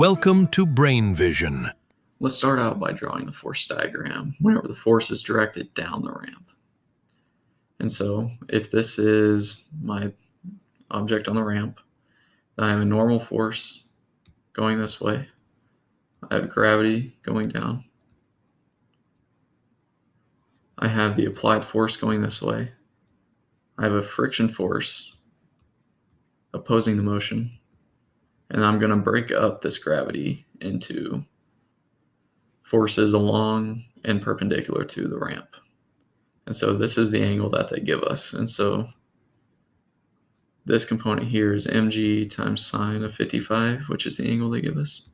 Welcome to Brain Vision. Let's start out by drawing the force diagram whenever the force is directed down the ramp. And so if this is my object on the ramp, then I have a normal force going this way. I have gravity going down. I have the applied force going this way. I have a friction force opposing the motion. And I'm going to break up this gravity into forces along and perpendicular to the ramp. And so this is the angle that they give us. And so this component here is mg times sine of 55, which is the angle they give us.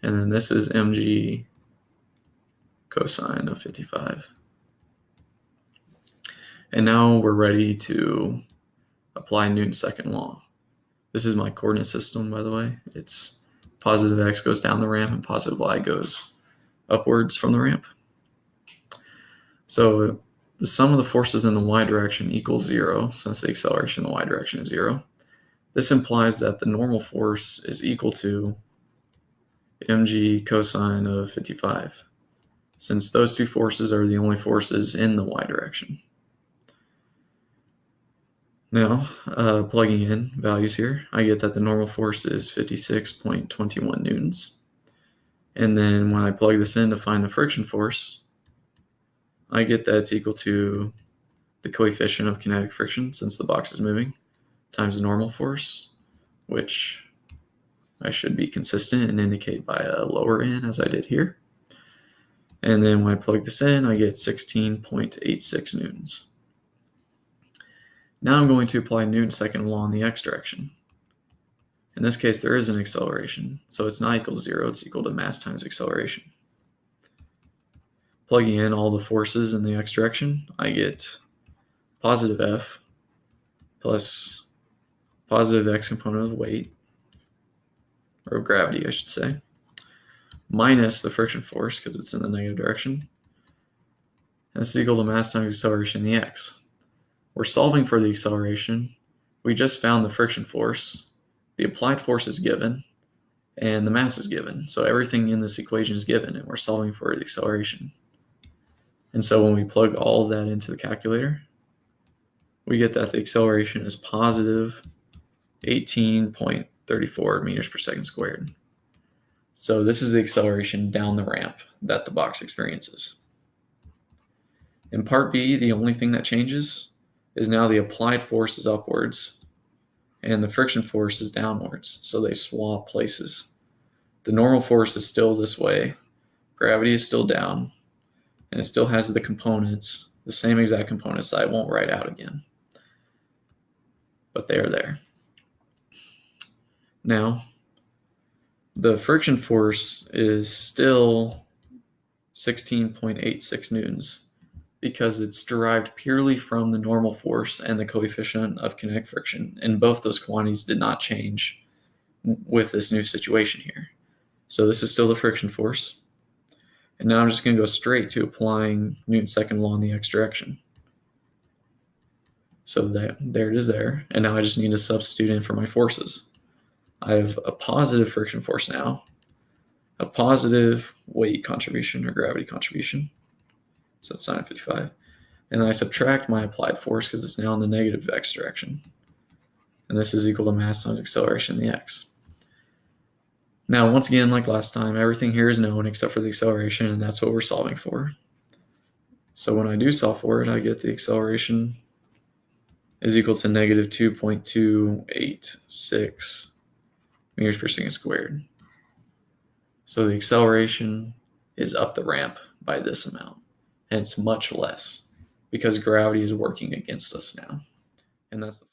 And then this is mg cosine of 55. And now we're ready to apply Newton's second law. This is my coordinate system, by the way. It's positive x goes down the ramp and positive y goes upwards from the ramp. So the sum of the forces in the y direction equals 0, since the acceleration in the y direction is 0. This implies that the normal force is equal to mg cosine of 55, since those two forces are the only forces in the y direction. Now, plugging in values here, I get that the normal force is 56.21 newtons. And then when I plug this in to find the friction force, I get that it's equal to the coefficient of kinetic friction, since the box is moving, times the normal force, which I should be consistent and indicate by a lower n, as I did here. And then when I plug this in, I get 16.86 newtons. Now I'm going to apply Newton's second law in the x direction. In this case, there is an acceleration, so it's not equal to 0, it's equal to mass times acceleration. Plugging in all the forces in the x direction, I get positive F plus positive x component of weight, or of gravity, I should say, minus the friction force, because it's in the negative direction. And it's equal to mass times acceleration in the x. We're solving for the acceleration. We just found the friction force. The applied force is given, and the mass is given. So everything in this equation is given, and we're solving for the acceleration. And so when we plug all of that into the calculator, we get that the acceleration is positive 18.34 meters per second squared. So this is the acceleration down the ramp that the box experiences. In part B, the only thing that changes is now the applied force is upwards and the friction force is downwards. So they swap places. The normal force is still this way, gravity is still down, and it still has the components, the same exact components that I won't write out again. But they are there. Now, the friction force is still 16.86 newtons, because it's derived purely from the normal force and the coefficient of kinetic friction, and both those quantities did not change with this new situation here. So this is still the friction force. And now I'm just going to go straight to applying Newton's second law in the x direction. So there it is there. And now I just need to substitute in for my forces. I have a positive friction force now, a positive weight contribution or gravity contribution. So that's sine of 55. And then I subtract my applied force because it's now in the negative x direction. And this is equal to mass times acceleration in the x. Now, once again, like last time, everything here is known except for the acceleration, and that's what we're solving for. So when I do solve for it, I get the acceleration is equal to negative 2.286 meters per second squared. So the acceleration is up the ramp by this amount. And it's much less because gravity is working against us now. And that's the